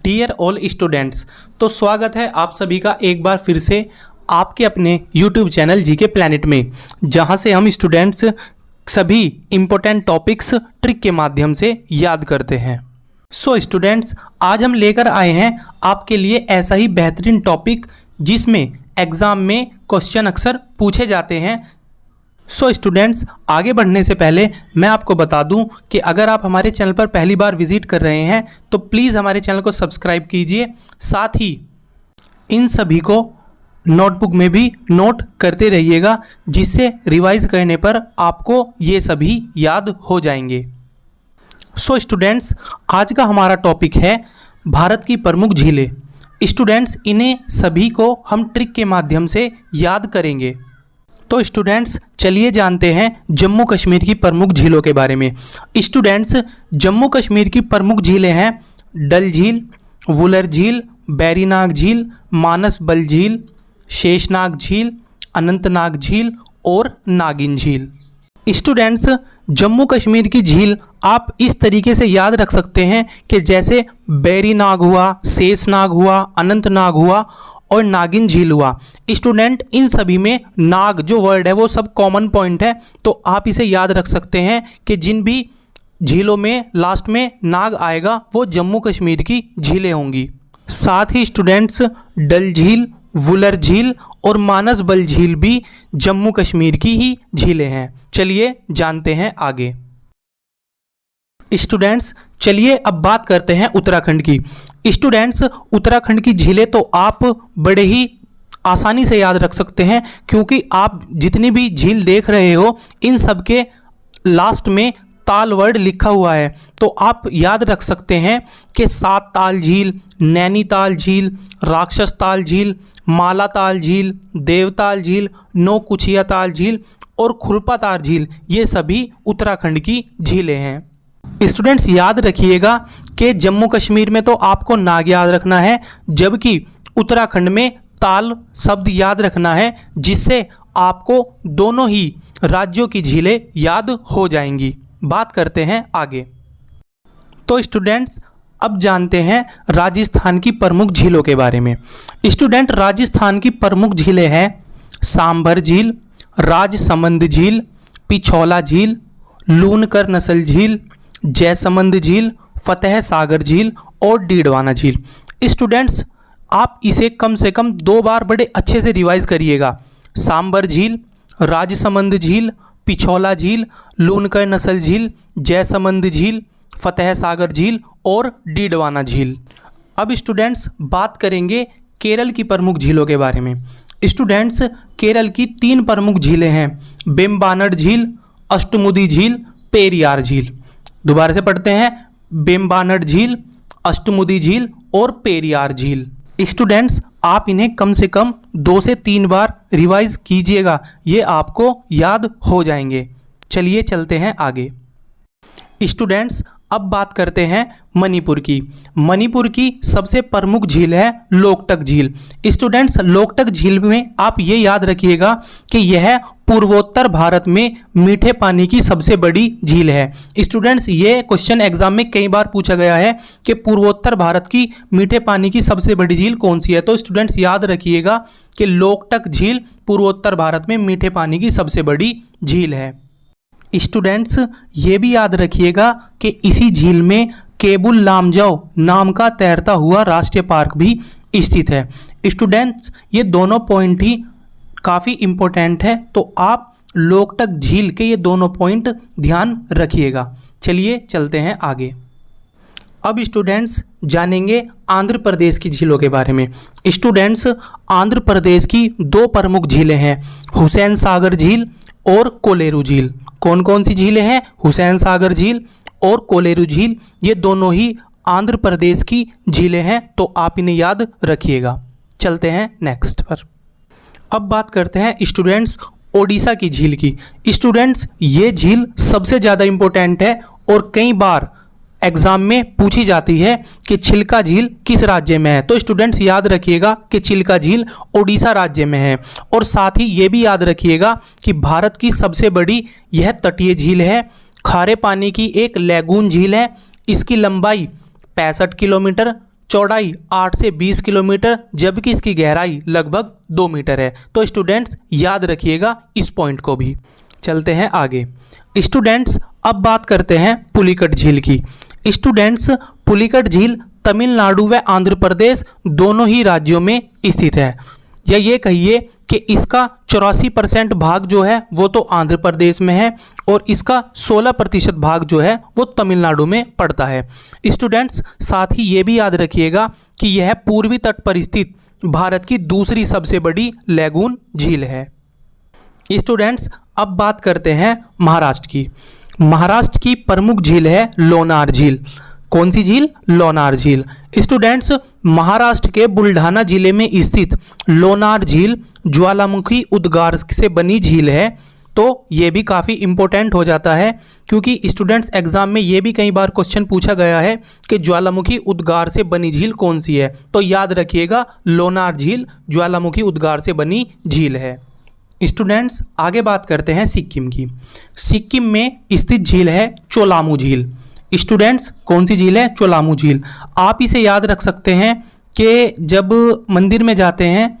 Dear all students, तो स्वागत है आप सभी का एक बार फिर से आपके अपने YouTube चैनल जीके प्लैनेट में, जहां से हम स्टूडेंट्स सभी इम्पोर्टेंट टॉपिक्स ट्रिक के माध्यम से याद करते हैं। सो स्टूडेंट्स, आज हम लेकर आए हैं आपके लिए ऐसा ही बेहतरीन टॉपिक जिसमें एग्ज़ाम में क्वेश्चन अक्सर पूछे जाते हैं। सो स्टूडेंट्स, आगे बढ़ने से पहले मैं आपको बता दूं कि अगर आप हमारे चैनल पर पहली बार विजिट कर रहे हैं तो प्लीज़ हमारे चैनल को सब्सक्राइब कीजिए, साथ ही इन सभी को नोटबुक में भी नोट करते रहिएगा, जिससे रिवाइज करने पर आपको ये सभी याद हो जाएंगे। सो स्टूडेंट्स, आज का हमारा टॉपिक है भारत की प्रमुख झीलें। स्टूडेंट्स, इन्हें सभी को हम ट्रिक के माध्यम से याद करेंगे। तो स्टूडेंट्स, चलिए जानते हैं जम्मू कश्मीर की प्रमुख झीलों के बारे में। स्टूडेंट्स, जम्मू कश्मीर की प्रमुख झीलें हैं डल झील, वुलर झील, बैरीनाग झील, मानस बल झील, शेषनाग झील, अनंतनाग झील और नागिन झील। स्टूडेंट्स, जम्मू कश्मीर की झील आप इस तरीके से याद रख सकते हैं कि जैसे बैरीनाग हुआ, शेषनाग हुआ, अनंतनाग हुआ और नागिन झील हुआ। स्टूडेंट, इन सभी में नाग जो वर्ड है वो सब कॉमन पॉइंट है, तो आप इसे याद रख सकते हैं कि जिन भी झीलों में लास्ट में नाग आएगा वो जम्मू कश्मीर की झीलें होंगी। साथ ही स्टूडेंट्स, डल झील, वुलर झील और मानस बल झील भी जम्मू कश्मीर की ही झीलें हैं। चलिए जानते हैं आगे। स्टूडेंट्स, चलिए अब बात करते हैं उत्तराखंड की। स्टूडेंट्स, उत्तराखंड की झीलें तो आप बड़े ही आसानी से याद रख सकते हैं, क्योंकि आप जितनी भी झील देख रहे हो इन सब के लास्ट में ताल वर्ड लिखा हुआ है, तो आप याद रख सकते हैं कि सात ताल झील, नैनीताल झील, राक्षस ताल झील, माला ताल झील, देवताल झील, नौकुचिया ताल झील और खुरपा ताल झील, ये सभी उत्तराखंड की झीलें हैं। स्टूडेंट्स, याद रखिएगा कि जम्मू कश्मीर में तो आपको नाग याद रखना है, जबकि उत्तराखंड में ताल शब्द याद रखना है, जिससे आपको दोनों ही राज्यों की झीलें याद हो जाएंगी। बात करते हैं आगे। तो स्टूडेंट्स, अब जानते हैं राजस्थान की प्रमुख झीलों के बारे में। स्टूडेंट, राजस्थान की प्रमुख झीलें हैं सांभर झील, राजसमंद झील, पिछौला झील, लूनकर नस्ल झील, जयसमंद झील, फतेह सागर झील और डीडवाना झील। स्टूडेंट्स, आप इसे कम से कम 2 बार बड़े अच्छे से रिवाइज करिएगा। सांभर झील, राजसमंद झील, पिछौला झील, लूनकर नस्ल झील, जयसमंद झील, फतेह सागर झील और डीडवाना झील। अब स्टूडेंट्स, बात करेंगे केरल की प्रमुख झीलों के बारे में। स्टूडेंट्स, केरल की 3 प्रमुख झीलें हैं बेम्बानड झील, अष्टमुदी झील, पेरियार झील। दोबारा से पढ़ते हैं, बेम्बानड झील, अष्टमुदी झील और पेरियार झील। स्टूडेंट्स, आप इन्हें कम से कम 2 से 3 बार रिवाइज कीजिएगा, ये आपको याद हो जाएंगे। चलिए चलते हैं आगे। स्टूडेंट्स, अब बात करते हैं मणिपुर की। मणिपुर की सबसे प्रमुख झील है लोकटक झील। स्टूडेंट्स, लोकटक झील में आप ये याद रखिएगा कि यह पूर्वोत्तर भारत में मीठे पानी की सबसे बड़ी झील है। स्टूडेंट्स, ये क्वेश्चन एग्जाम में कई बार पूछा गया है कि पूर्वोत्तर भारत की मीठे पानी की सबसे बड़ी झील कौन सी है। तो स्टूडेंट्स, याद रखिएगा कि लोकटक झील पूर्वोत्तर भारत में मीठे पानी की सबसे बड़ी झील है। स्टूडेंट्स, ये भी याद रखिएगा कि इसी झील में केबुल लामजाओ नाम का तैरता हुआ राष्ट्रीय पार्क भी स्थित है। स्टूडेंट्स, ये दोनों पॉइंट ही काफ़ी इम्पोर्टेंट है, तो आप लोकटक झील के ये दोनों पॉइंट ध्यान रखिएगा। चलिए चलते हैं आगे। अब स्टूडेंट्स, जानेंगे आंध्र प्रदेश की झीलों के बारे में। स्टूडेंट्स, आंध्र प्रदेश की 2 प्रमुख झीलें हैं हुसैन सागर झील और कोलेरू झील। कौन कौन सी झीलें हैं? हुसैन सागर झील और कोलेरू झील, ये दोनों ही आंध्र प्रदेश की झीलें हैं, तो आप इन्हें याद रखिएगा। चलते हैं नेक्स्ट पर। अब बात करते हैं स्टूडेंट्स ओडिशा की झील की। स्टूडेंट्स, ये झील सबसे ज़्यादा इम्पोर्टेंट है और कई बार एग्जाम में पूछी जाती है कि चिल्का झील किस राज्य में है। तो स्टूडेंट्स, याद रखिएगा कि चिल्का झील ओडिशा राज्य में है। और साथ ही ये भी याद रखिएगा कि भारत की सबसे बड़ी यह तटीय झील है, खारे पानी की एक लैगून झील है। इसकी लंबाई 65 किलोमीटर, चौड़ाई 8 से 20 किलोमीटर, जबकि इसकी गहराई लगभग 2 मीटर है। तो स्टूडेंट्स याद रखिएगा इस पॉइंट को भी। चलते हैं आगे। स्टूडेंट्स अब बात करते हैं पुलिकट झील की। स्टूडेंट्स पुलिकट झील तमिलनाडु व आंध्र प्रदेश दोनों ही राज्यों में स्थित है, या ये कहिए कि इसका 84% भाग जो है वो तो आंध्र प्रदेश में है और इसका 16% भाग जो है वो तमिलनाडु में पड़ता है। स्टूडेंट्स साथ ही ये भी याद रखिएगा कि यह पूर्वी तट पर स्थित भारत की दूसरी सबसे बड़ी लैगून झील है। स्टूडेंट्स अब बात करते हैं महाराष्ट्र की। महाराष्ट्र की प्रमुख झील है लोनार झील। कौन सी झील? लोनार झील। स्टूडेंट्स महाराष्ट्र के बुल्ढाना जिले में स्थित लोनार झील ज्वालामुखी उद्गार से बनी झील है। तो ये भी काफ़ी इंपॉर्टेंट हो जाता है, क्योंकि स्टूडेंट्स एग्जाम में ये भी कई बार क्वेश्चन पूछा गया है कि ज्वालामुखी उद्गार से बनी झील कौन सी है। तो याद रखिएगा लोनार झील ज्वालामुखी उद्गार से बनी झील है। स्टूडेंट्स आगे बात करते हैं सिक्किम की। सिक्किम में स्थित झील है चोलामू झील। स्टूडेंट्स कौन सी झील है? चोलामू झील। आप इसे याद रख सकते हैं कि जब मंदिर में जाते हैं,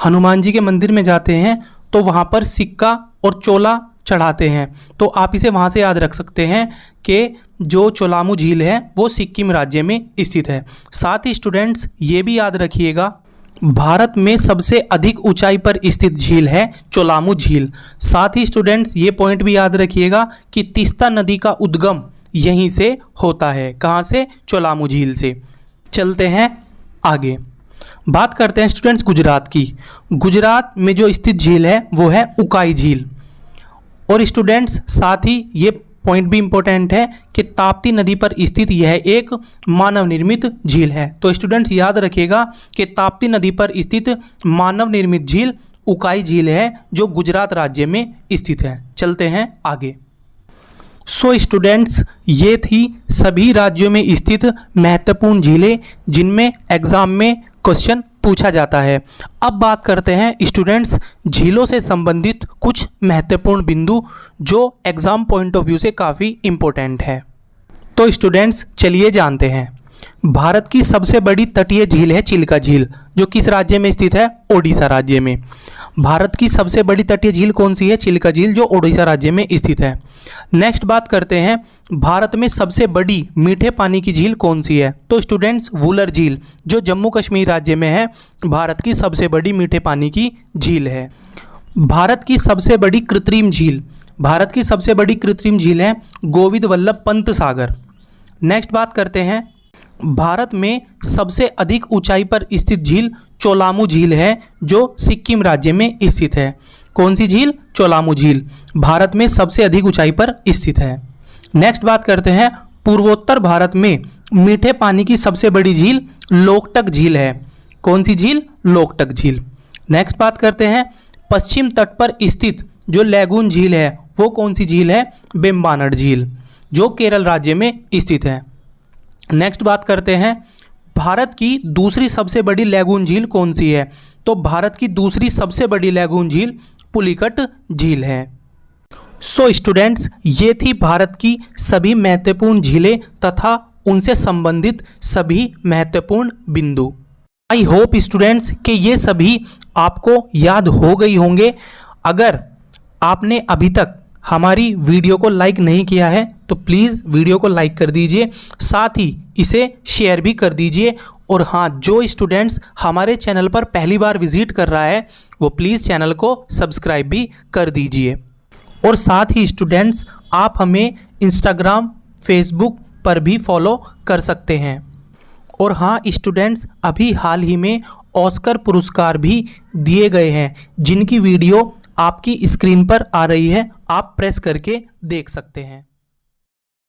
हनुमान जी के मंदिर में जाते हैं, तो वहाँ पर सिक्का और चोला चढ़ाते हैं। तो आप इसे वहाँ से याद रख सकते हैं कि जो चोलामू झील है वो सिक्किम राज्य में स्थित है। साथ ही स्टूडेंट्स ये भी याद रखिएगा, भारत में सबसे अधिक ऊंचाई पर स्थित झील है चोलामू झील। साथ ही स्टूडेंट्स ये पॉइंट भी याद रखिएगा कि तीस्ता नदी का उद्गम यहीं से होता है। कहाँ से? चोलामू झील से। चलते हैं आगे। बात करते हैं स्टूडेंट्स गुजरात की। गुजरात में जो स्थित झील है वो है उकाई झील। और स्टूडेंट्स साथ ही ये पॉइंट भी इंपॉर्टेंट है कि ताप्ती नदी पर स्थित यह एक मानव निर्मित झील है। तो स्टूडेंट्स याद रखिएगा कि ताप्ती नदी पर स्थित मानव निर्मित झील उकाई झील है, जो गुजरात राज्य में स्थित है। चलते हैं आगे। सो स्टूडेंट्स ये थी सभी राज्यों में स्थित महत्वपूर्ण झीलें जिनमें एग्जाम में क्वेश्चन पूछा जाता है। अब बात करते हैं स्टूडेंट्स झीलों से संबंधित कुछ महत्वपूर्ण बिंदु जो एग्जाम पॉइंट ऑफ व्यू से काफ़ी इम्पोर्टेंट है। तो स्टूडेंट्स चलिए जानते हैं। भारत की सबसे बड़ी तटीय झील है चिल्का झील, जो किस राज्य में स्थित है? ओडिशा राज्य में। भारत की सबसे बड़ी तटीय झील कौन सी है? चिल्का झील, जो ओडिशा राज्य में स्थित है। नेक्स्ट बात करते हैं भारत में सबसे बड़ी मीठे पानी की झील कौन सी है? तो स्टूडेंट्स वुलर झील, जो जम्मू कश्मीर राज्य में है, भारत की सबसे बड़ी मीठे पानी की झील है। भारत की सबसे बड़ी कृत्रिम झील, भारत की सबसे बड़ी कृत्रिम झील है गोविंद वल्लभ पंत सागर। नेक्स्ट बात करते हैं भारत में सबसे अधिक ऊंचाई पर स्थित झील चोलामू झील है, जो सिक्किम राज्य में स्थित है। कौन सी झील? चोलामू झील भारत में सबसे अधिक ऊंचाई पर स्थित है। नेक्स्ट बात करते हैं पूर्वोत्तर भारत में मीठे पानी की सबसे बड़ी झील लोकटक झील है। कौन सी झील? लोकटक झील। नेक्स्ट बात करते हैं पश्चिम तट पर स्थित जो लैगून झील है वो कौन सी झील है? बेम्बानड झील, जो केरल राज्य में स्थित है। नेक्स्ट बात करते हैं भारत की दूसरी सबसे बड़ी लैगून झील कौन सी है? तो भारत की दूसरी सबसे बड़ी लैगून झील पुलिकट झील है। सो स्टूडेंट्स ये थी भारत की सभी महत्वपूर्ण झीलें तथा उनसे संबंधित सभी महत्वपूर्ण बिंदु। आई होप स्टूडेंट्स कि ये सभी आपको याद हो गई होंगे। अगर आपने अभी तक हमारी वीडियो को लाइक नहीं किया है तो प्लीज़ वीडियो को लाइक कर दीजिए, साथ ही इसे शेयर भी कर दीजिए। और हाँ, जो स्टूडेंट्स हमारे चैनल पर पहली बार विजिट कर रहा है वो प्लीज़ चैनल को सब्सक्राइब भी कर दीजिए। और साथ ही स्टूडेंट्स आप हमें इंस्टाग्राम, फेसबुक पर भी फॉलो कर सकते हैं। और हाँ स्टूडेंट्स, अभी हाल ही में ऑस्कर पुरस्कार भी दिए गए हैं, जिनकी वीडियो आपकी स्क्रीन पर आ रही है, आप प्रेस करके देख सकते हैं।